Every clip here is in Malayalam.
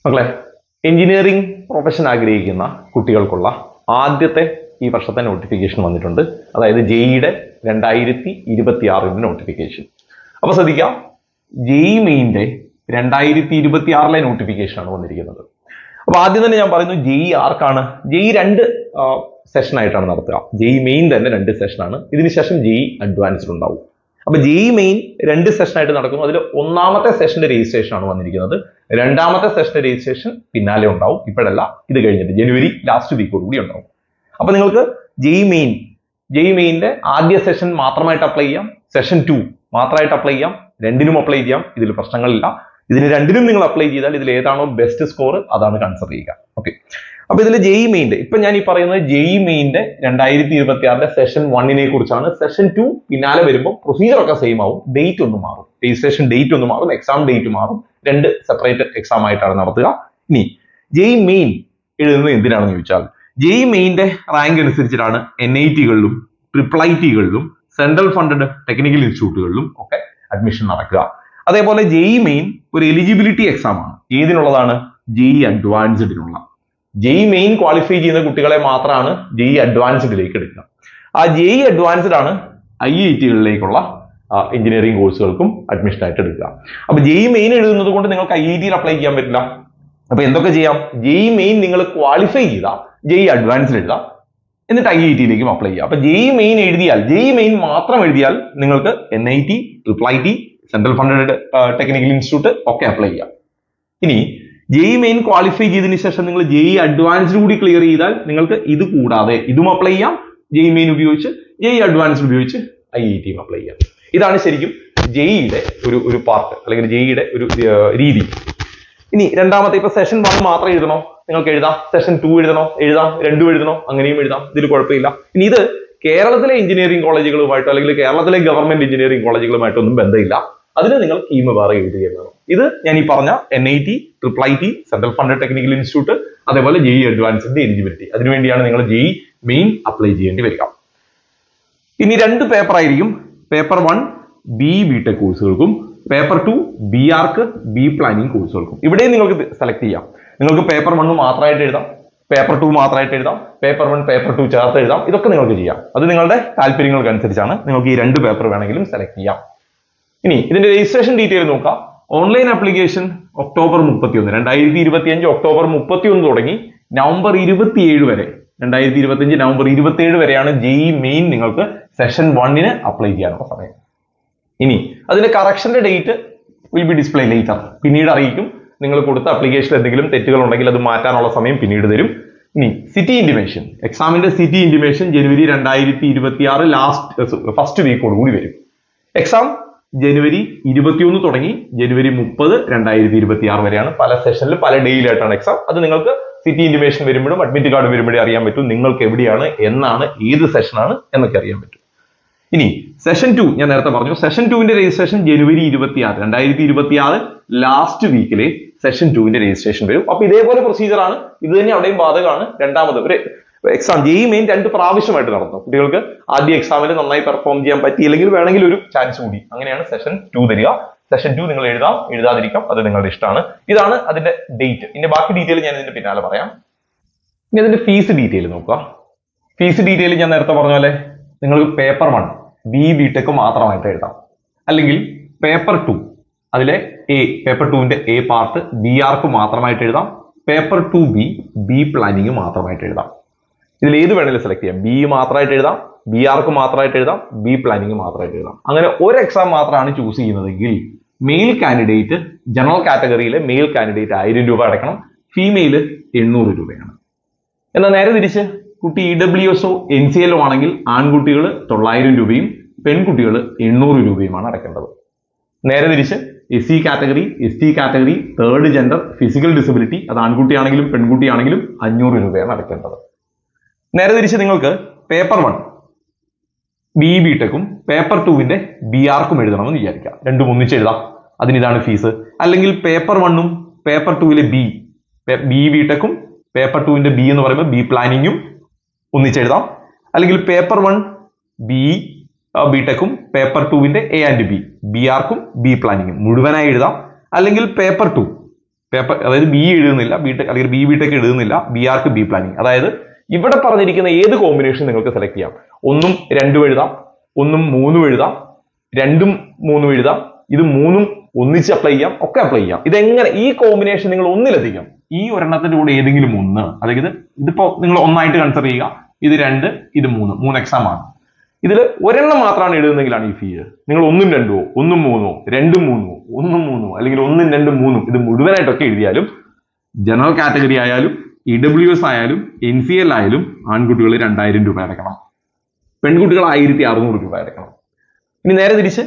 മക്കളെ, എഞ്ചിനീയറിംഗ് പ്രൊഫഷൻ ആഗ്രഹിക്കുന്ന കുട്ടികൾക്കുള്ള ആദ്യത്തെ ഈ വർഷത്തെ നോട്ടിഫിക്കേഷൻ വന്നിട്ടുണ്ട്. അതായത് ജെഇയുടെ 2026 നോട്ടിഫിക്കേഷൻ. അപ്പൊ ശ്രദ്ധിക്കാം, ജെഇ മെയിൻ്റെ 2026 നോട്ടിഫിക്കേഷൻ ആണ് വന്നിരിക്കുന്നത്. അപ്പൊ ആദ്യം തന്നെ ഞാൻ പറയുന്നു, ജെഇ ആർക്കാണ്? ജെഇ 2 സെഷൻ ആയിട്ടാണ് നടത്തുക. ജെഇ മെയിൻ തന്നെ 2 സെഷനാണ്. ഇതിനുശേഷം ജെഇ അഡ്വാൻസ്ഡ് ഉണ്ടാവും. അപ്പൊ ജെഇ മെയിൻ 2 സെഷനായിട്ട് നടക്കുന്നു. അതിൽ ഒന്നാമത്തെ സെഷന്റെ രജിസ്ട്രേഷൻ ആണ് വന്നിരിക്കുന്നത്. രണ്ടാമത്തെ സെഷന്റെ രജിസ്ട്രേഷൻ പിന്നാലെ ഉണ്ടാവും. ഇപ്പോഴല്ല, ഇത് കഴിഞ്ഞിട്ട് ജനുവരി ലാസ്റ്റ് വീക്കോട് കൂടി ഉണ്ടാവും. അപ്പൊ നിങ്ങൾക്ക് ജെഇ മെയിൻ്റെ ആദ്യ സെഷൻ മാത്രമായിട്ട് അപ്ലൈ ചെയ്യാം, സെഷൻ 2 മാത്രമായിട്ട് അപ്ലൈ ചെയ്യാം, രണ്ടിനും അപ്ലൈ ചെയ്യാം. ഇതിൽ പ്രശ്നങ്ങളില്ല. ഇതിന് രണ്ടിനും നിങ്ങൾ അപ്ലൈ ചെയ്താൽ ഇതിൽ ഏതാണോ ബെസ്റ്റ് സ്കോർ അതാണ് കൺസിഡർ ചെയ്യുക. ഓക്കെ. അപ്പൊ ഇതിൽ ജെഇ മെയിൻ്റെ ഇപ്പൊ ഞാൻ ഈ പറയുന്നത് ജെഇ മെയിൻ്റെ 2026 സെഷൻ 1 കുറിച്ചാണ്. സെഷൻ 2 പിന്നാലെ വരുമ്പോൾ പ്രൊസീജിയർ ഒക്കെ സെയിം ആവും, ഡേറ്റ് ഒന്ന് മാറും, രജിസ്ട്രേഷൻ ഡേറ്റ് ഒന്ന് മാറും, എക്സാം ഡേറ്റ് മാറും. 2 സെപ്പറേറ്റ് എക്സാം ആയിട്ടാണ് നടത്തുക. ഇനി ജെഇ മെയിൻ എഴുതുന്നത് എന്തിനാണെന്ന് ചോദിച്ചാൽ, ജെഇ മെയിൻ്റെ റാങ്ക് അനുസരിച്ചിട്ടാണ് NIT-കളിലും IIIT-കളിലും സെൻട്രൽ ഫണ്ടഡ് ടെക്നിക്കൽ ഇൻസ്റ്റിറ്റ്യൂട്ടുകളിലും ഒക്കെ അഡ്മിഷൻ നടക്കുക. അതേപോലെ ജെഇ മെയിൻ ഒരു എലിജിബിലിറ്റി എക്സാം ആണ്. ഏതിനുള്ളതാണ്? ജെഇ അഡ്വാൻസ്ഡിനുള്ള. ജെഇ മെയിൻ ക്വാളിഫൈ ചെയ്യുന്ന കുട്ടികളെ മാത്രമാണ് ജെഇ അഡ്വാൻസ്ഡിലേക്ക് എടുക്കുക. ആ ജെഇ അഡ്വാൻസ്ഡ് ആണ് IIT-കളിലേക്കുള്ള എഞ്ചിനീയറിംഗ് കോഴ്സുകൾക്കും അഡ്മിഷൻ ആയിട്ട് എടുക്കുക. അപ്പൊ ജെഇ മെയിൻ എഴുതുന്നത് കൊണ്ട് നിങ്ങൾക്ക് IIT-യിൽ അപ്ലൈ ചെയ്യാൻ പറ്റില്ല. അപ്പൊ എന്തൊക്കെ ചെയ്യാം? ജെഇ മെയിൻ നിങ്ങൾ ക്വാളിഫൈ ചെയ്താൽ ജെഇ അഡ്വാൻസ്ഡ് എഴുതാം, എന്നിട്ട് IIT-യിലേക്കും അപ്ലൈ ചെയ്യാം. അപ്പൊ ജെഇ മെയിൻ എഴുതിയാൽ, ജെഇ മെയിൻ മാത്രം എഴുതിയാൽ നിങ്ങൾക്ക് NIT, IIIT, central funded technical institute ഒക്കെ അപ്ലൈ ചെയ്യാം. ഇനി ജെഇ മെയിൻ ക്വാളിഫൈ ചെയ്തതിനു ശേഷം നിങ്ങൾ ജെഇ അഡ്വാൻസ്ഡ് കൂടി ക്ലിയർ ചെയ്താൽ നിങ്ങൾക്ക് ഇത് കൂടാതെ ഇതും അപ്ലൈ ചെയ്യാം, ജെഇ മെയിൻ ഉപയോഗിച്ച്, ജെഇ അഡ്വാൻസ്ഡ് ഉപയോഗിച്ച് IIT-യും അപ്ലൈ ചെയ്യാം. ഇതാണ് ശരിക്കും ജെഇയുടെ ഒരു പാർട്ട്, അല്ലെങ്കിൽ ജെഇയുടെ ഒരു രീതി. ഇനി രണ്ടാമത്തെ, ഇപ്പൊ സെഷൻ 1 മാത്രം എഴുതണോ? നിങ്ങൾക്ക് എഴുതാം. സെഷൻ 2 എഴുതണോ? എഴുതാം. 2 എഴുതണോ? അങ്ങനെയും എഴുതാം. ഇതിൽ കുഴപ്പമില്ല. ഇനി ഇത് കേരളത്തിലെ എഞ്ചിനീയറിംഗ് കോളേജുകളുമായിട്ടോ അല്ലെങ്കിൽ കേരളത്തിലെ ഗവൺമെന്റ് എഞ്ചിനീയറിംഗ് കോളേജുകളുമായിട്ടോ ഒന്നും ബന്ധമില്ല. അതിന് നിങ്ങൾ കീം വേറെ എഴുതുകയാണ്. ഇത് ഞാൻ ഈ പറഞ്ഞ NIT, IIIT, central funded technical institute, അതേപോലെ ജെഇ അഡ്വാൻസ്ഡിന്റെ എലിജിബിലിറ്റി, അതിനുവേണ്ടിയാണ് നിങ്ങൾ ജെഇ മെയിൻ അപ്ലൈ ചെയ്യേണ്ടി വരിക. ഇനി 2 പേപ്പർ ആയിരിക്കും. പേപ്പർ 1 BTech കോഴ്സുകൾക്കും പേപ്പർ 2 BArch, B പ്ലാനിംഗ് കോഴ്സുകൾക്കും. ഇവിടെയും നിങ്ങൾക്ക് സെലക്ട് ചെയ്യാം. നിങ്ങൾക്ക് പേപ്പർ 1 മാത്രമായിട്ട് എഴുതാം, പേപ്പർ 2 മാത്രമായിട്ട് എഴുതാം, പേപ്പർ 1 പേപ്പർ 2 ചേർത്ത് എഴുതാം. ഇതൊക്കെ നിങ്ങൾക്ക് ചെയ്യാം. അത് നിങ്ങളുടെ താല്പര്യങ്ങൾക്കനുസരിച്ചാണ്. നിങ്ങൾക്ക് ഈ 2 പേപ്പർ വേണമെങ്കിലും സെലക്ട് ചെയ്യാം. ഇനി ഇതിന്റെ രജിസ്ട്രേഷൻ ഡീറ്റെയിൽ നോക്കാം. ഓൺലൈൻ ആപ്ലിക്കേഷൻ ഒക്ടോബർ 31, 2025 ഒക്ടോബർ 31 തുടങ്ങി നവംബർ 27 വരെ, 2025 നവംബർ 27 വരെയാണ് ജെഇ മെയിൻ നിങ്ങൾക്ക് സെഷൻ 1 അപ്ലൈ ചെയ്യാനുള്ള സമയം. ഇനി അതിന്റെ കറക്ഷന്റെ date will be display later, പിന്നീട് അറിയിക്കും. നിങ്ങൾ കൊടുത്ത ആപ്ലിക്കേഷനിൽ എന്തെങ്കിലും തെറ്റുകൾ ഉണ്ടെങ്കിൽ അത് മാറ്റാനുള്ള സമയം പിന്നീട് തരും. ഇനി സിറ്റി ഇന്റിമേഷൻ, എക്സാമിന്റെ സിറ്റി ഇന്റിമേഷൻ ജനുവരി 2026 ഫസ്റ്റ് വീക്കോട് കൂടി വരും. എക്സാം ജനുവരി 21 തുടങ്ങി ജനുവരി 30, 2026 വരെയാണ്. പല സെഷനിൽ പല ഡേയിലായിട്ടാണ് എക്സാം. അത് നിങ്ങൾക്ക് സിറ്റി ഇന്റിമേഷൻ വരുമ്പോഴും അഡ്മിറ്റ് കാർഡ് വരുമ്പോഴേ അറിയാൻ പറ്റും നിങ്ങൾക്ക് എവിടെയാണ്, എന്നാണ്, ഏത് സെഷനാണ് എന്നൊക്കെ അറിയാൻ പറ്റും. ഇനി സെഷൻ 2 ഞാൻ നേരത്തെ പറഞ്ഞു. സെഷൻ 2ന്റെ രജിസ്ട്രേഷൻ ജനുവരി 26, 2026 ലാസ്റ്റ് വീക്കിലെ സെഷൻ 2ന്റെ രജിസ്ട്രേഷൻ വരും. അപ്പൊ ഇതേപോലെ പ്രൊസീജിയർ ആണ്. ഇത് തന്നെ അവിടെയും ബാധകമാണ്. രണ്ടാമത് ഒരു എക്സാം ജെഇ മെയിൻ 2 പ്രാവശ്യമായിട്ട് നടത്തും. കുട്ടികൾക്ക് ആദ്യ എക്സാമിൽ നന്നായി പെർഫോം ചെയ്യാൻ പറ്റിയില്ലെങ്കിൽ വേണമെങ്കിൽ ഒരു ചാൻസ് കൂടി. അങ്ങനെയാണ് സെഷൻ 2 തരിക. സെഷൻ 2 നിങ്ങൾ എഴുതാം, എഴുതാതിരിക്കാം, അത് നിങ്ങളുടെ ഇഷ്ടമാണ്. ഇതാണ് അതിന്റെ ഡേറ്റ്. ഇതിന്റെ ബാക്കി ഡീറ്റെയിൽ ഞാൻ ഇതിന്റെ പിന്നാലെ പറയാം. ഇനി അതിന്റെ ഫീസ് ഡീറ്റെയിൽ നോക്കുക. ഫീസ് ഡീറ്റെയിൽ ഞാൻ നേരത്തെ പറഞ്ഞ പോലെ നിങ്ങൾക്ക് പേപ്പർ 1 BTech മാത്രമായിട്ട് എഴുതാം, അല്ലെങ്കിൽ പേപ്പർ 2 അതിലെ പേപ്പർ 2ന്റെ A പാർട്ട് BArch മാത്രമായിട്ട് എഴുതാം, പേപ്പർ 2B B പ്ലാനിങ് മാത്രമായിട്ട് എഴുതാം. ഇതിൽ ഏത് വേണമെങ്കിലും സെലക്ട് ചെയ്യാം. B മാത്രമായിട്ട് എഴുതാം, BArch മാത്രമായിട്ട് എഴുതാം, B പ്ലാനിങ് മാത്രമായിട്ട് എഴുതാം. അങ്ങനെ ഒരു എക്സാം മാത്രമാണ് ചൂസ് ചെയ്യുന്നതെങ്കിൽ മെയിൽ കാൻഡിഡേറ്റ്, ജനറൽ കാറ്റഗറിയിലെ മെയിൽ കാൻഡിഡേറ്റ് 1000 രൂപ അടയ്ക്കണം, ഫീമെയിൽ 800 രൂപയാണ്. എന്നാൽ നേരെ തിരിച്ച് കുട്ടി EWSO NCLO ആണെങ്കിൽ ആൺകുട്ടികൾ 900 രൂപയും പെൺകുട്ടികൾ 800 രൂപയുമാണ് അടയ്ക്കേണ്ടത്. നേരെ തിരിച്ച് SC category, ST category, third gender, physical disability, അത് ആൺകുട്ടിയാണെങ്കിലും പെൺകുട്ടിയാണെങ്കിലും 500 രൂപയാണ് അടയ്ക്കേണ്ടത്. നേരെ തിരിച്ച് നിങ്ങൾക്ക് പേപ്പർ 1 BTechഉം പേപ്പർ 2ന്റെ BArchഉം എഴുതണമെന്ന് വിചാരിക്കാം. രണ്ടും ഒന്നിച്ച് എഴുതാം, അതിനിതാണ് ഫീസ്. അല്ലെങ്കിൽ പേപ്പർ 1ഉം പേപ്പർ 2ലെ BTechഉം പേപ്പർ 2ന്റെ B എന്ന് പറയുമ്പോൾ B പ്ലാനിങ്ങും ഒന്നിച്ചെഴുതാം. അല്ലെങ്കിൽ പേപ്പർ 1 BTechഉം പേപ്പർ 2ന്റെ A and B, BArchഉം B പ്ലാനിങ്ങും മുഴുവനായി എഴുതാം. അല്ലെങ്കിൽ പേപ്പർ പേപ്പർ, അതായത് ബി എഴുതുന്നില്ല, ബിടെക് അല്ലെങ്കിൽ ബിടെക് എഴുതുന്നില്ല, ബി ആർക്ക് ബി പ്ലാനിങ്. അതായത് ഇവിടെ പറഞ്ഞിരിക്കുന്ന ഏത് കോമ്പിനേഷൻ നിങ്ങൾക്ക് സെലക്ട് ചെയ്യാം. 1ഉം 2ഉം എഴുതാം, 1ഉം 3ഉം എഴുതാം, 2ഉം 3ഉം എഴുതാം, ഇത് 3ഉം ഒന്നിച്ച് അപ്ലൈ ചെയ്യാം, ഒക്കെ അപ്ലൈ ചെയ്യാം. ഇതെങ്ങനെ ഈ കോമ്പിനേഷൻ നിങ്ങൾ ഒന്നിലെത്തിക്കാം. ഈ ഒരെണ്ണത്തിന്റെ കൂടെ ഏതെങ്കിലും ഒന്ന്, അല്ലെങ്കിൽ ഇതിപ്പോ നിങ്ങൾ ഒന്നായിട്ട് കൺസിഡർ ചെയ്യുക, ഇത് 2, ഇത് 3 എക്സാം ആണ്. ഇതിൽ ഒരെണ്ണം മാത്രമാണ് എഴുതുന്നെങ്കിലാണ് ഈ ഫീ. നിങ്ങൾ 1ഉം 2ഉം 1ഉം 3ഉം 2ഉം 3ഉം 1ഉം 3ഉം അല്ലെങ്കിൽ 1ഉം 2ഉം 3ഉം ഇത് മുഴുവനായിട്ടൊക്കെ എഴുതിയാലും ജനറൽ കാറ്റഗറി ആയാലും EWS ആയാലും NCL ആയാലും ആൺകുട്ടികൾ 2000 രൂപ അടയ്ക്കണം, പെൺകുട്ടികൾ 1600 രൂപ അടയ്ക്കണം. ഇനി നേരെ തിരിച്ച്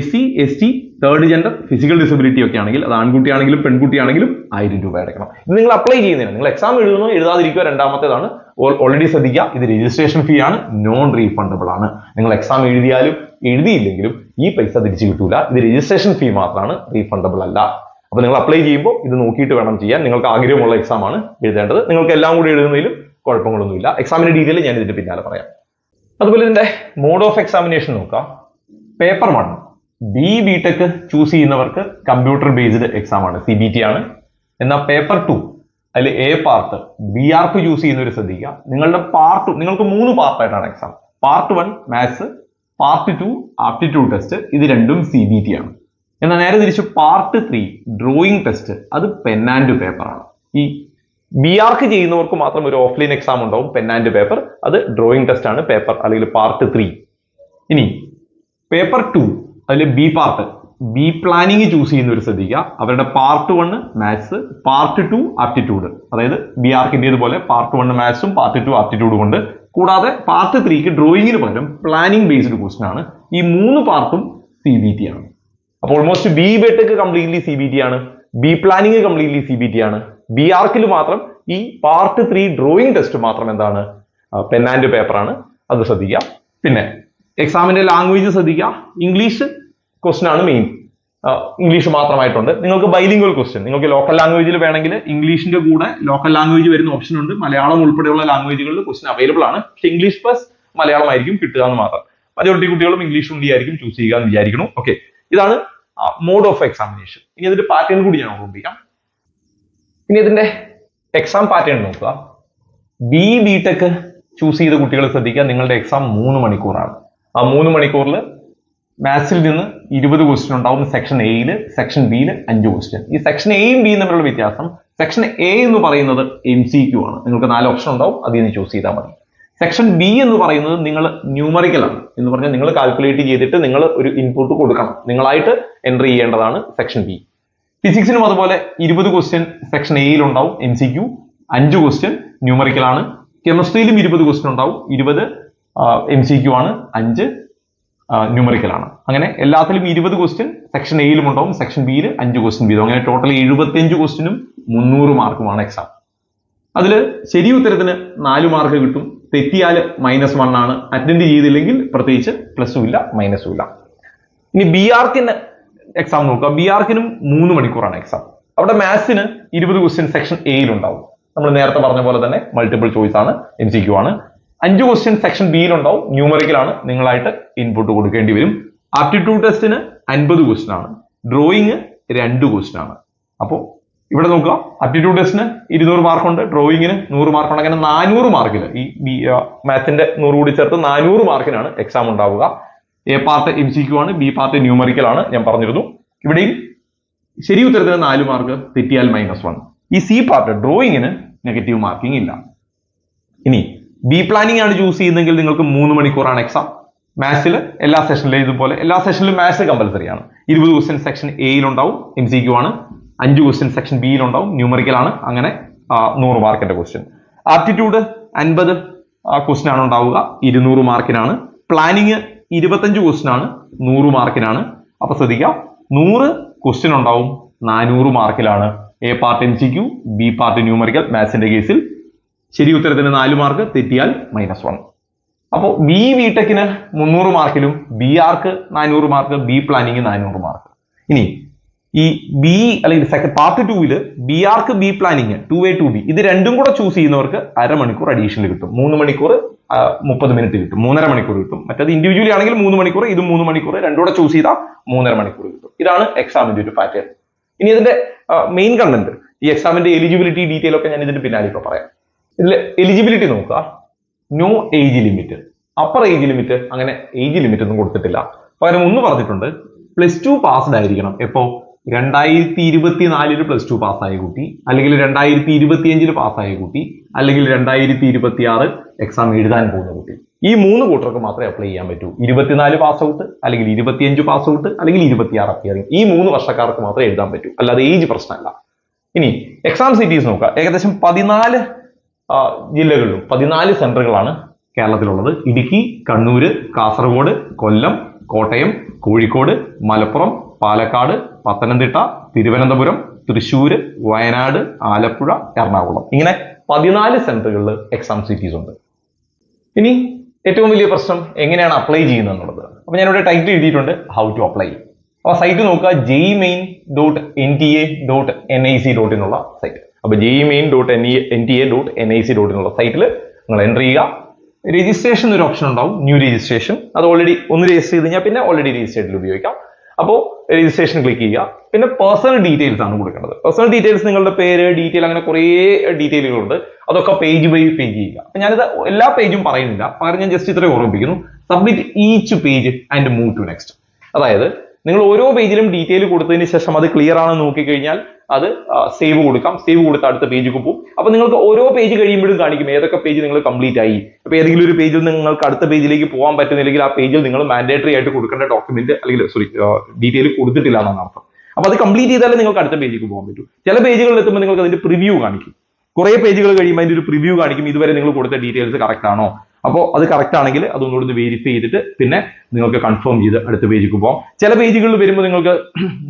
SC ST third gender physical disability ഒക്കെ ആണെങ്കിൽ അത് ആൺകുട്ടിയാണെങ്കിലും പെൺകുട്ടിയാണെങ്കിലും 1000 രൂപ അടയ്ക്കണം. ഇത് നിങ്ങൾ അപ്ലൈ ചെയ്യുന്നതിന്, നിങ്ങൾ എക്സാം എഴുതുന്നോ എഴുതാതിരിക്കുക രണ്ടാമത്തേതാണ്. ഓൾറെഡി ശ്രദ്ധിക്കുക, ഇത് രജിസ്ട്രേഷൻ ഫീ ആണ്, നോൺ റീഫണ്ടബിൾ ആണ്. നിങ്ങൾ എക്സാം എഴുതിയാലും എഴുതിയില്ലെങ്കിലും ഈ പൈസ തിരിച്ചു കിട്ടൂല. ഇത് രജിസ്ട്രേഷൻ ഫീ മാത്രമാണ്, റീഫണ്ടബിൾ അല്ല. അപ്പൊ നിങ്ങൾ അപ്ലൈ ചെയ്യുമ്പോൾ ഇത് നോക്കിയിട്ട് വേണം ചെയ്യാൻ. നിങ്ങൾക്ക് ആഗ്രഹമുള്ള എക്സാം ആണ് എഴുതേണ്ടത്. നിങ്ങൾക്ക് എല്ലാം കൂടി എഴുതുന്നതിലും കുഴപ്പങ്ങളൊന്നുമില്ല. എക്സാമിന്റെ ഡീറ്റെയിൽ ഞാൻ ഇതിന്റെ പിന്നാലെ പറയാം. അതുപോലെ ഇതിന്റെ മോഡ് ഓഫ് എക്സാമിനേഷൻ നോക്കാം. പേപ്പർ 1 ബിടെക് ചൂസ് ചെയ്യുന്നവർക്ക് കമ്പ്യൂട്ടർ ബേസ്ഡ് എക്സാം ആണ്, CBT ആണ്. എന്നാൽ പേപ്പർ 2 അതിൽ A പാർട്ട് BRക്ക് ചൂസ് ചെയ്യുന്നവർ ശ്രദ്ധിക്കുക. നിങ്ങളുടെ പാർട്ട്, നിങ്ങൾക്ക് 3 പാർട്ടായിട്ടാണ് exam. Part 1 maths, part 2 aptitude test, ഇത് രണ്ടും CBT ആണ്. എന്നാൽ നേരെ തിരിച്ച് പാർട്ട് 3 ഡ്രോയിങ് ടെസ്റ്റ്, അത് പെൻ ആൻഡ് പേപ്പർ ആണ്. ഈ BRക്ക് ചെയ്യുന്നവർക്ക് മാത്രം ഒരു ഓഫ്ലൈൻ എക്സാം ഉണ്ടാവും, പെൻ ആൻഡ് പേപ്പർ, അത് ഡ്രോയിങ് ടെസ്റ്റ് ആണ്, പേപ്പർ അല്ലെങ്കിൽ പാർട്ട് 3. ഇനി പേപ്പർ 2 അതിൽ B part B planning choose ചെയ്യുന്നവർ ശ്രദ്ധിക്കുക. അവരുടെ പാർട്ട് 1 മാത്സ്, പാർട്ട് 2 ആപ്റ്റിറ്റ്യൂഡ്, അതായത് BRക്കിന്റേത് പോലെ പാർട്ട് 1 മാത്സും പാർട്ട് 2 ആപ്റ്റിറ്റ്യൂഡ് കൊണ്ട്, കൂടാതെ പാർട്ട് 3ക്ക് ഡ്രോയിങ്ങിന് പകരം പ്ലാനിങ് ബേസ്ഡ് ക്വസ്റ്റൻ ആണ്. ഈ 3 പാർട്ടും CBT ആണ്. അപ്പോൾ ഓൾമോസ്റ്റ് ബിടെക് കംപ്ലീറ്റ്ലി CBT ആണ്, ബി പ്ലാനിങ് കംപ്ലീറ്റ്ലി CBT ആണ്. BRക്കിൽ മാത്രം ഈ പാർട്ട് 3 ഡ്രോയിങ് ടെസ്റ്റ് മാത്രം എന്താണ്, പെൻ ആൻഡ് പേപ്പർ ആണ്, അത് ശ്രദ്ധിക്കുക. പിന്നെ എക്സാമിന്റെ ലാംഗ്വേജ് ശ്രദ്ധിക്കുക. ഇംഗ്ലീഷ് ക്വസ്റ്റൻ ആണ് മെയിൻ, ഇംഗ്ലീഷ് മാത്രമായിട്ടുണ്ട്. നിങ്ങൾക്ക് ബൈലിംഗ്വൽ ക്വസ്റ്റ്യൻ, നിങ്ങൾക്ക് ലോക്കൽ ലാംഗ്വേജിൽ വേണമെങ്കിൽ ഇംഗ്ലീഷിന്റെ കൂടെ ലോക്കൽ ലാംഗ്വേജ് വരുന്ന ഓപ്ഷൻ ഉണ്ട്. മലയാളം ഉൾപ്പെടെയുള്ള ലാംഗ്വേജുകളിൽ ക്വസ്റ്റൻ അവൈലബിൾ ആണ്. പക്ഷെ ഇംഗ്ലീഷ് പ്ലസ് മലയാളം ആയിരിക്കും കിട്ടുക എന്ന് മാത്രം. മജോറിറ്റി കുട്ടികളും ഇംഗ്ലീഷ് only ആയിരിക്കും ചൂസ് ചെയ്യുക എന്ന് വിചാരിക്കണം. ഓക്കെ, ഇതാണ് മോഡ് ഓഫ് എക്സാമിനേഷൻ. ഇനി അതിന്റെ പാറ്റേൺ കൂടി ഞാൻ ഓർമ്മിപ്പിക്കാം. ഇനി ഇതിന്റെ എക്സാം പാറ്റേൺ നോക്കുക. ബിടെക് ചൂസ് ചെയ്ത കുട്ടികൾ ശ്രദ്ധിക്കുക, നിങ്ങളുടെ എക്സാം 3 മണിക്കൂറാണ്. ആ 3 മണിക്കൂറിൽ മാത്സിൽ നിന്ന് 20 ക്വസ്റ്റ്യൻ ഉണ്ടാവും സെക്ഷൻ എയിൽ, സെക്ഷൻ ബിയിൽ 5 ക്വസ്റ്റ്യൻ. ഈ സെക്ഷൻ എയും ബിയും തമ്മിലുള്ള വ്യത്യാസം, സെക്ഷൻ എ എന്ന് പറയുന്നത് MCQ ആണ്. നിങ്ങൾക്ക് 4 ഓപ്ഷൻ ഉണ്ടാവും, അതിൽ നിന്ന് ചൂസ് ചെയ്താൽ മതി. സെക്ഷൻ ബി എന്ന് പറയുന്നത് നിങ്ങൾ ന്യൂമറിക്കൽ ആണ്, എന്ന് പറഞ്ഞാൽ നിങ്ങൾ കാൽക്കുലേറ്റ് ചെയ്തിട്ട് നിങ്ങൾ ഒരു ഇൻപുട്ട് കൊടുക്കണം, നിങ്ങളായിട്ട് എൻട്രി ചെയ്യേണ്ടതാണ് സെക്ഷൻ ബി. ഫിസിക്സിനും അതുപോലെ 20 ക്വസ്റ്റ്യൻ സെക്ഷൻ എയിൽ ഉണ്ടാവും MCQ, 5 ക്വസ്റ്റ്യൻ ന്യൂമറിക്കൽ ആണ്. കെമിസ്ട്രിയിലും 20 ക്വസ്റ്റ്യൻ ഉണ്ടാവും, 20 MCQ ആണ്, 5 ന്യൂമറിക്കൽ ആണ്. അങ്ങനെ എല്ലാത്തിലും 20 ക്വസ്റ്റ്യൻ സെക്ഷൻ എയിലും ഉണ്ടാവും, സെക്ഷൻ ബിയിൽ 5 ക്വസ്റ്റ്യൻ വീതം. അങ്ങനെ ടോട്ടൽ 75 ക്വസ്റ്റ്യനും 300 മാർക്കുമാണ് എക്സാം. അതിൽ ശരി ഉത്തരത്തിന് 4 മാർക്ക് കിട്ടും, തെറ്റിയാൽ -1 ആണ്, അറ്റൻഡ് ചെയ്തില്ലെങ്കിൽ പ്രത്യേകിച്ച് +2 ഇല്ല, -ഉം ഇല്ല. ഇനി BRക്കിന്റെ എക്സാം നോക്കുക. BRക്കിനും 3 മണിക്കൂറാണ് എക്സാം. അവിടെ മാത്സിന് 20 ക്വസ്റ്റ്യൻ സെക്ഷൻ എയിൽ ഉണ്ടാവും. നമ്മൾ നേരത്തെ പറഞ്ഞ പോലെ തന്നെ മൾട്ടിപ്പിൾ ചോയ്സ് ആണ്, MCQ ആണ്. 5 ക്വസ്റ്റ്യൻ സെക്ഷൻ ബിയിൽ ഉണ്ടാവും, ന്യൂമറിക്കൽ ആണ്, നിങ്ങളായിട്ട് ഇൻപുട്ട് കൊടുക്കേണ്ടി വരും. ആപ്റ്റിറ്റ്യൂഡ് ടെസ്റ്റിന് 50 ക്വസ്റ്റ്യൻ ആണ്, ഡ്രോയിങ് 2 ക്വസ്റ്റ്യൻ ആണ്. അപ്പോൾ ഇവിടെ നോക്കുക, ആപ്റ്റിറ്റ്യൂഡ് ടെസ്റ്റിന് 200 മാർക്കുണ്ട്, ഡ്രോയിങ്ങിന് 100 മാർക്കുണ്ട്. അങ്ങനെ 400 മാർക്കിൽ ഈ മാത്സിന്റെ 100 കൂടി ചേർത്ത് 400 മാർക്കിനാണ് എക്സാം ഉണ്ടാവുക. A പാർട്ട് MCQ ആണ്, B പാർട്ട് ന്യൂമറിക്കൽ ആണ്, ഞാൻ പറഞ്ഞിരുന്നു. ഇവിടെയും ശരി ഉത്തരത്തിന് 4 മാർക്ക്, തെറ്റിയാൽ -1. ഈ C പാർട്ട് ഡ്രോയിങ്ങിന് നെഗറ്റീവ് മാർക്കിംഗ് ഇല്ല. ഇനി ബി പ്ലാനിങ് ആണ് ചൂസ് ചെയ്യുന്നതെങ്കിൽ നിങ്ങൾക്ക് 3 മണിക്കൂറാണ് എക്സാം. മാത്സിൽ എല്ലാ സെഷനിലും ഇതുപോലെ എല്ലാ സെഷനിലും മാത്സ് കമ്പൽസറി ആണ്. 20 ക്വസ്റ്റ്യൻ സെക്ഷൻ എയിൽ ഉണ്ടാവും, MCQ ആണ്. 5 ക്വസ്റ്റ്യൻ സെക്ഷൻ ബിയിൽ ഉണ്ടാവും, ന്യൂമറിക്കൽ ആണ്. അങ്ങനെ 100 മാർക്കിന്റെ ക്വസ്റ്റ്യൻ. ആപ്റ്റിറ്റ്യൂഡ് 50 ക്വസ്റ്റ്യൻ ആണ് ഉണ്ടാവുക, 200 മാർക്കിനാണ്. പ്ലാനിങ് 25 ക്വസ്റ്റ്യൻ ആണ്, 100 മാർക്കിനാണ്. അപ്പൊ ശ്രദ്ധിക്കാം, 100 ക്വസ്റ്റ്യൻ ഉണ്ടാവും, 400 മാർക്കിലാണ്. A part MCQ, B part numerical. മാത്സിന്റെ കേസിൽ ശരി ഉത്തരത്തിന് 4 മാർക്ക്, തെറ്റിയാൽ -1. അപ്പോൾ ബിടെക്കിന് 300 മാർക്കിലും BRക്ക് 400 മാർക്ക്, ബി പ്ലാനിങ് 400 മാർക്ക്. ഇനി ഈ ബി അല്ലെങ്കിൽ part 2 BRക്ക് B planning 2A 2B ഇത് രണ്ടും കൂടെ ചൂസ് ചെയ്യുന്നവർക്ക് അരമണിക്കൂർ അഡീഷണൽ കിട്ടും. 3 മണിക്കൂർ 30 മിനിറ്റ് കിട്ടും, 3.5 മണിക്കൂർ കിട്ടും. മറ്റേത് ഇൻഡിവിജ്വലി ആണെങ്കിൽ 3 മണിക്കൂർ, ഇത് 3 മണിക്കൂർ, രണ്ടും കൂടെ ചൂസ് ചെയ്താൽ 3.5 മണിക്കൂർ കിട്ടും. ഇതാണ് എക്സാമിന്റെ ഒരു പാറ്റേൺ. ഇനി ഇതിന്റെ മെയിൻ കണ്ടന്റ്, ഈ എക്സാമിന്റെ എലിജിബിലിറ്റി ഡീറ്റെയിൽ ഒക്കെ ഞാൻ ഇതിന്റെ പിന്നാലെ ഇപ്പൊ പറയാം. ഇതിൽ എലിജിബിലിറ്റി നോക്കുക, no age limit, upper age limit, അങ്ങനെ ഏജ് ലിമിറ്റ് ഒന്നും കൊടുത്തിട്ടില്ല. പകരം ഒന്ന് പറഞ്ഞിട്ടുണ്ട്, +2 പാസ്ഡ് ആയിരിക്കണം. എപ്പോ 2024 +2 പാസ്സായ കുട്ടി, അല്ലെങ്കിൽ 2025 പാസ്സായ കുട്ടി, അല്ലെങ്കിൽ 2026 എക്സാം എഴുതാൻ പോകുന്ന കുട്ടി. ഈ 3 കൂട്ടർക്ക് മാത്രമേ അപ്ലൈ ചെയ്യാൻ പറ്റൂ. 24 പാസ് ഔട്ട്, അല്ലെങ്കിൽ 25 പാസ് ഔട്ട്, അല്ലെങ്കിൽ 26 അപ്പിയറിംഗ്. ഈ 3 വർഷക്കാർക്ക് മാത്രമേ എഴുതാൻ പറ്റൂ, അല്ലാതെ ഏജ് പ്രശ്നമല്ല. ഇനി എക്സാം സിറ്റീസ് നോക്കുക. ഏകദേശം 14 ജില്ലകളിലും 14 സെന്ററുകളാണ് കേരളത്തിലുള്ളത്. ഇടുക്കി, കണ്ണൂര്, കാസർഗോഡ്, കൊല്ലം, കോട്ടയം, കോഴിക്കോട്, മലപ്പുറം, പാലക്കാട്, പത്തനംതിട്ട, തിരുവനന്തപുരം, തൃശ്ശൂര്, വയനാട്, ആലപ്പുഴ, എറണാകുളം. ഇങ്ങനെ 14 സെന്ററുകളിൽ എക്സാം സിറ്റീസ് ഉണ്ട്. ഇനി ഏറ്റവും വലിയ പ്രശ്നം എങ്ങനെയാണ് അപ്ലൈ ചെയ്യുന്നത് എന്നുള്ളത്. അപ്പൊ ഞാനിവിടെ ടൈറ്റിൽ എഴുതിയിട്ടുണ്ട്, ഹൗ ടു അപ്ലൈ. അപ്പൊ സൈറ്റ് നോക്കുക, jemain.nta.nic. എന്നുള്ള സൈറ്റ്. അപ്പൊ jemain.nta.nic. എന്നുള്ള സൈറ്റിൽ നിങ്ങൾ എൻ്റർ ചെയ്യുക. രജിസ്ട്രേഷൻ ഒരു ഓപ്ഷൻ ഉണ്ടാവും, ന്യൂ രജിസ്ട്രേഷൻ. അത് ഓൾറെഡി ഒന്ന് രജിസ്റ്റർ ചെയ്ത് കഴിഞ്ഞാൽ പിന്നെ ഓൾറെഡി രജിസ്റ്റേർഡിൽ ഉപയോഗിക്കാം. അപ്പോൾ രജിസ്ട്രേഷൻ ക്ലിക്ക് ചെയ്യുക. പിന്നെ പേഴ്സണൽ ഡീറ്റെയിൽസ് ആണ് കൊടുക്കേണ്ടത്. പേഴ്സണൽ ഡീറ്റെയിൽസ്, നിങ്ങളുടെ പേര്, ഡീറ്റെയിൽ, അങ്ങനെ കുറേ ഡീറ്റെയിലുകളുണ്ട്. അതൊക്കെ പേജ് ബൈ പേജ് ചെയ്യുക. അപ്പൊ ഞാനിത് എല്ലാ പേജും പറയുന്നില്ല, പകരം ഞാൻ ജസ്റ്റ് ഇത്രയും ഓർമ്മിപ്പിക്കുന്നു. Submit each page and move to next. അതായത് നിങ്ങൾ ഓരോ പേജിലും ഡീറ്റെയിൽ കൊടുത്തതിന് ശേഷം അത് ക്ലിയർ ആണെന്ന് നോക്കിക്കഴിഞ്ഞാൽ അത് സേവ് കൊടുക്കാം. സേവ് കൊടുത്ത് അടുത്ത പേജിൽ പോകും. അപ്പൊ നിങ്ങൾക്ക് ഓരോ പേജ് കഴിയുമ്പോഴും കാണിക്കും ഏതൊക്കെ പേജ് നിങ്ങൾ കംപ്ലീറ്റ് ആയി. അപ്പൊ ഏതെങ്കിലും ഒരു പേജിൽ നിങ്ങൾക്ക് അടുത്ത പേജിലേക്ക് പോകാൻ പറ്റുന്നില്ലെങ്കിൽ ആ പേജിൽ നിങ്ങൾ മാൻഡേറ്ററി ആയിട്ട് കൊടുക്കേണ്ട ഡോക്യുമെന്റ് അല്ലെങ്കിൽ ഡീറ്റെയിൽ കൊടുത്തിട്ടില്ല എന്നാണ് അർത്ഥം. അപ്പൊ അത് കംപ്ലീറ്റ് ചെയ്താലേ നിങ്ങൾക്ക് അടുത്ത പേജിലേക്ക് പോകാൻ പറ്റൂ. ചില പേജുകളിൽ എത്തുമ്പോൾ നിങ്ങൾക്ക് അതിന്റെ പ്രിവ്യൂ കാണിക്കും. കുറെ പേജുകൾ കഴിയുമ്പോൾ അതിന്റെ ഒരു പ്രിവ്യൂ കാണിക്കും, ഇതുവരെ നിങ്ങൾ കൊടുത്ത ഡീറ്റെയിൽസ് കറക്റ്റ് ആണോ. അപ്പോൾ അത് കറക്റ്റ് ആണെങ്കിൽ അതൊന്നുകൂടി വെരിഫൈ ചെയ്തിട്ട് പിന്നെ നിങ്ങൾക്ക് കൺഫേം ചെയ്ത് അടുത്ത പേജിലേക്ക് പോകാം. ചില പേജുകളിൽ വരുമ്പോൾ നിങ്ങൾക്ക്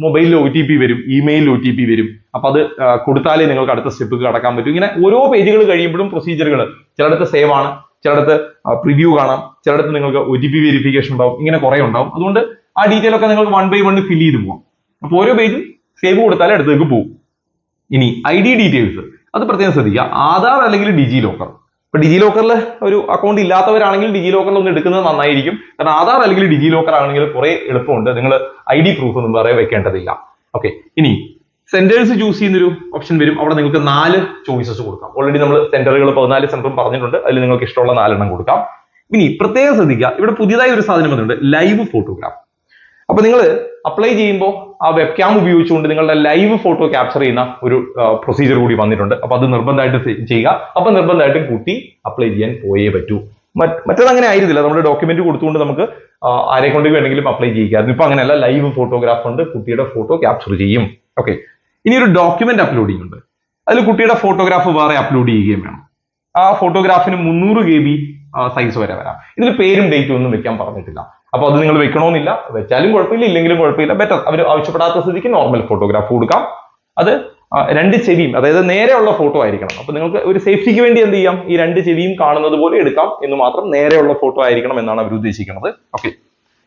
മൊബൈലിൽ OTP വരും, ഇമെയിലിൽ OTP വരും. അപ്പൊ അത് കൊടുത്താലേ നിങ്ങൾക്ക് അടുത്ത സ്റ്റെപ്പ് കടക്കാൻ പറ്റും. ഇങ്ങനെ ഓരോ പേജുകൾ കഴിയുമ്പോഴും പ്രൊസീജിയറുകൾ, ചിലയിടത്ത് സേവ് ആണ്, ചിലയിടത്ത് പ്രിവ്യൂ കാണാം, ചിലയിടത്ത് നിങ്ങൾക്ക് OTP വെരിഫിക്കേഷൻ ഉണ്ടാവും, ഇങ്ങനെ കുറെ ഉണ്ടാവും. അതുകൊണ്ട് ആ ഡീറ്റെയിൽ ഒക്കെ നിങ്ങൾക്ക് 1 by 1 ഫിൽ ചെയ്ത് പോകാം. അപ്പൊ ഓരോ പേജും സേവ് കൊടുത്താലേ അടുത്തേക്ക് പോകും. ഇനി ID ഡീറ്റെയിൽസ്, അത് പ്രത്യേകം ശ്രദ്ധിക്കുക. ആധാർ അല്ലെങ്കിൽ ഡിജി ലോക്കർ. ഇപ്പൊ ഡിജി ലോക്കറിൽ ഒരു അക്കൗണ്ട് ഇല്ലാത്തവരാണെങ്കിൽ ഡിജി ലോക്കറിൽ ഒന്ന് എടുക്കുന്നത് നന്നായിരിക്കും. കാരണം ആധാർ അല്ലെങ്കിൽ ഡിജി ലോക്കർ ആണെങ്കിൽ കുറെ എളുപ്പമുണ്ട്. നിങ്ങൾ ID പ്രൂഫ് ഒന്നും വേറെ വെക്കേണ്ടതില്ല. ഓക്കെ. ഇനി സെന്റേഴ്സ് ചൂസ് ചെയ്യുന്നൊരു ഓപ്ഷൻ വരും. അവിടെ നിങ്ങൾക്ക് 4 ചോയ്സസ് കൊടുക്കാം. ഓൾറെഡി നമ്മൾ സെന്ററുകൾ 14 സെന്ററും പറഞ്ഞിട്ടുണ്ട്. അതിൽ നിങ്ങൾക്ക് ഇഷ്ടമുള്ള 4 എണ്ണം കൊടുക്കാം. ഇനി പ്രത്യേകം ശ്രദ്ധിക്കുക, ഇവിടെ പുതിയതായി ഒരു സാധനം വന്നിട്ടുണ്ട്, ലൈവ് ഫോട്ടോഗ്രാഫ്. അപ്പൊ നിങ്ങൾ അപ്ലൈ ചെയ്യുമ്പോൾ ആ വെബ് ക്യാം ഉപയോഗിച്ചുകൊണ്ട് നിങ്ങളുടെ ലൈവ് ഫോട്ടോ ക്യാപ്ചർ ചെയ്യുന്ന ഒരു പ്രൊസീജിയർ കൂടി വന്നിട്ടുണ്ട്. അപ്പൊ അത് നിർബന്ധമായിട്ട് ചെയ്യുക. അപ്പൊ നിർബന്ധമായിട്ടും കുട്ടി അപ്ലൈ ചെയ്യാൻ പോയേ പറ്റൂ. മറ്റേതങ്ങനെ ആയിരുന്നില്ല, നമ്മുടെ ഡോക്യുമെന്റ് കൊടുത്തുകൊണ്ട് നമുക്ക് ആരെ കൊണ്ട് വേണമെങ്കിലും അപ്ലൈ ചെയ്യിക്കായിരുന്നു. ഇപ്പൊ അങ്ങനെയല്ല, ലൈവ് ഫോട്ടോഗ്രാഫ് ഉണ്ട്, കുട്ടിയുടെ ഫോട്ടോ ക്യാപ്ചർ ചെയ്യും. ഓക്കെ. ഇനി ഒരു ഡോക്യുമെന്റ് അപ്ലോഡിംഗ് ഉണ്ട്. അതിൽ കുട്ടിയുടെ ഫോട്ടോഗ്രാഫ് വേറെ അപ്ലോഡ് ചെയ്യുകയും വേണം. ആ ഫോട്ടോഗ്രാഫിന് 300 KB സൈസ് വരെ വരാം. ഇതിൽ പേരും ഡേറ്റും ഒന്നും വെക്കാൻ പറഞ്ഞിട്ടില്ല. അപ്പൊ അത് നിങ്ങൾ വെക്കണമെന്നില്ല, വെച്ചാലും കുഴപ്പമില്ല, ഇല്ലെങ്കിലും കുഴപ്പമില്ല. ബെറ്റർ അവർ ആവശ്യപ്പെടാത്ത സ്ഥിതിക്ക് നോർമൽ ഫോട്ടോഗ്രാഫ് കൊടുക്കാം. അത് 2 ചെവിയും, അതായത് നേരെയുള്ള ഫോട്ടോ ആയിരിക്കണം. അപ്പൊ നിങ്ങൾക്ക് ഒരു സേഫ്റ്റിക്ക് വേണ്ടി എന്ത് ചെയ്യാം, ഈ 2 ചെവിയും കാണുന്നത് പോലെ എടുക്കാം എന്ന് മാത്രം. നേരെയുള്ള ഫോട്ടോ ആയിരിക്കണം എന്നാണ് അവർ ഉദ്ദേശിക്കുന്നത്. ഓക്കെ.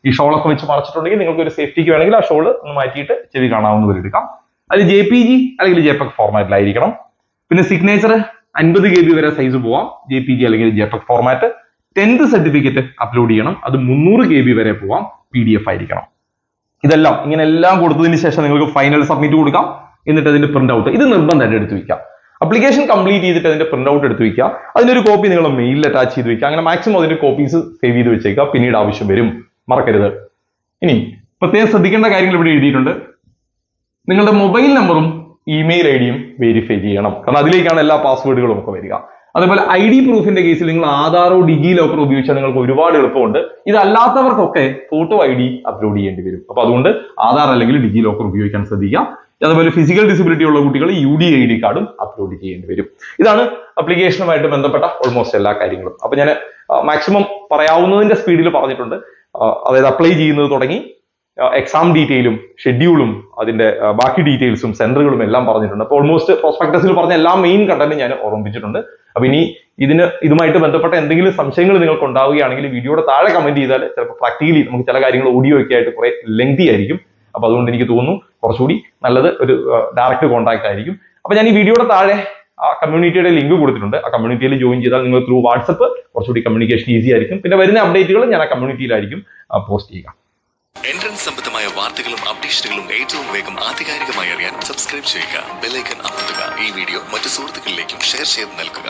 ഈ ഷോളൊക്കെ വെച്ച് മറച്ചിട്ടുണ്ടെങ്കിൽ നിങ്ങൾക്ക് ഒരു സേഫ്റ്റിക്ക് വേണമെങ്കിൽ ആ ഷോള് ഒന്ന് മാറ്റിയിട്ട് ചെവി കാണാവുന്ന പോലെ എടുക്കാം. അത് JPG അല്ലെങ്കിൽ JPEG ഫോർമാറ്റിലായിരിക്കണം. പിന്നെ സിഗ്നേച്ചർ 50 KB വരെ സൈസ് പോവാം, JPG അല്ലെങ്കിൽ JPEG format. 10th certificate upload ചെയ്യണം, അത് 300 KB വരെ പോവാം, PDF ആയിരിക്കണം. ഇതെല്ലാം ഇങ്ങനെ എല്ലാം കൊടുത്തതിന് ശേഷം നിങ്ങൾക്ക് ഫൈനൽ സബ്മിറ്റ് കൊടുക്കാം. എന്നിട്ട് അതിന്റെ പ്രിന്റ് ഔട്ട് ഇത് നിർബന്ധമായിട്ട് എടുത്തു വയ്ക്കാം. അപ്ലിക്കേഷൻ കംപ്ലീറ്റ് ചെയ്തിട്ട് അതിന്റെ പ്രിന്റ് ഔട്ട് എടുത്തു വയ്ക്കുക. അതിനൊരു കോപ്പി നിങ്ങൾ മെയിലിൽ അറ്റാച്ച് ചെയ്ത് വയ്ക്കുക. അങ്ങനെ മാക്സിമം അതിന്റെ കോപ്പീസ് സേവ് ചെയ്ത് വെച്ചേക്കുക, പിന്നീട് ആവശ്യം വരും, മറക്കരുത്. ഇനി പ്രത്യേകം ശ്രദ്ധിക്കേണ്ട കാര്യങ്ങൾ ഇവിടെ എഴുതിയിട്ടുണ്ട്. നിങ്ങളുടെ മൊബൈൽ നമ്പറും ഇമെയിൽ IDയും വെരിഫൈ ചെയ്യണം. കാരണം അതിലേക്കാണ് എല്ലാ പാസ്വേഡുകളും ഒക്കെ വരിക. അതേപോലെ ID പ്രൂഫിന്റെ കേസിൽ നിങ്ങൾ ആധാറോ ഡിജി ലോക്കറോ ഉപയോഗിച്ചാൽ നിങ്ങൾക്ക് ഒരുപാട് എളുപ്പമുണ്ട്. ഇതല്ലാത്തവർക്കൊക്കെ ഫോട്ടോ ID അപ്ലോഡ് ചെയ്യേണ്ടി വരും. അപ്പൊ അതുകൊണ്ട് ആധാർ അല്ലെങ്കിൽ ഡിജി ലോക്കർ ഉപയോഗിക്കാൻ ശ്രദ്ധിക്കുക. അതുപോലെ ഫിസിക്കൽ ഡിസബിലിറ്റി ഉള്ള കുട്ടികൾ UD ID കാർഡും അപ്ലോഡ് ചെയ്യേണ്ടി വരും. ഇതാണ് അപ്ലിക്കേഷനുമായിട്ട് ബന്ധപ്പെട്ട ഓൾമോസ്റ്റ് എല്ലാ കാര്യങ്ങളും. അപ്പൊ ഞാൻ മാക്സിമം പറയാവുന്നതിന്റെ സ്പീഡിൽ പറഞ്ഞിട്ടുണ്ട്. അതായത് അപ്ലൈ ചെയ്യുന്നത് തുടങ്ങി എക്സാം ഡീറ്റെയിലും ഷെഡ്യൂളും അതിന്റെ ബാക്കി ഡീറ്റെയിൽസും സെന്ററുകളും എല്ലാം പറഞ്ഞിട്ടുണ്ട്. അപ്പോൾ ഓൾമോസ്റ്റ് പ്രോസ്പെക്ടസിൽ പറഞ്ഞ എല്ലാ മെയിൻ കണ്ടന്റും ഞാൻ ഓർമ്മിപ്പിച്ചിട്ടുണ്ട്. അപ്പൊ ഇനി ഇതുമായിട്ട് ബന്ധപ്പെട്ട എന്തെങ്കിലും സംശയങ്ങൾ നിങ്ങൾക്ക് ഉണ്ടാവുകയാണെങ്കിൽ വീഡിയോയുടെ താഴെ കമന്റ് ചെയ്താൽ ചിലപ്പോൾ പ്രാക്ടിക്കലി നമുക്ക് ചില കാര്യങ്ങൾ ഓഡിയോ ഒക്കെ ആയിട്ട് കുറെ ലെങ്തി ആയിരിക്കും. അപ്പൊ അതുകൊണ്ട് എനിക്ക് തോന്നുന്നു കുറച്ചുകൂടി നല്ലത് ഒരു ഡയറക്റ്റ് കോൺടാക്ട് ആയിരിക്കും. അപ്പൊ ഞാൻ ഈ വീഡിയോയുടെ താഴെ ആ കമ്മ്യൂണിറ്റിയുടെ ലിങ്ക് കൊടുത്തിട്ടുണ്ട്. ആ കമ്മ്യൂണിറ്റിയിൽ ജോയിൻ ചെയ്താൽ നിങ്ങൾ ത്രൂ വാട്സപ്പ് കുറച്ചുകൂടി കമ്മ്യൂണിക്കേഷൻ ഈസി ആയിരിക്കും. പിന്നെ വരുന്ന അപ്ഡേറ്റുകൾ ഞാൻ ആ കമ്മ്യൂണിറ്റിയിലായിരിക്കും പോസ്റ്റ് ചെയ്യുക. എൻട്രൻസ് സംബന്ധമായ വാർത്തകളും അപ്ഡേഷനുകളും ഏറ്റവും വേഗം ആധികാരികമായി അറിയാൻ സബ്സ്ക്രൈബ് ചെയ്യുക, ബെല്ലൈക്കൺ അമർത്തുക. ഈ വീഡിയോ മറ്റു സുഹൃത്തുക്കളിലേക്കും ഷെയർ ചെയ്ത് നൽകുക.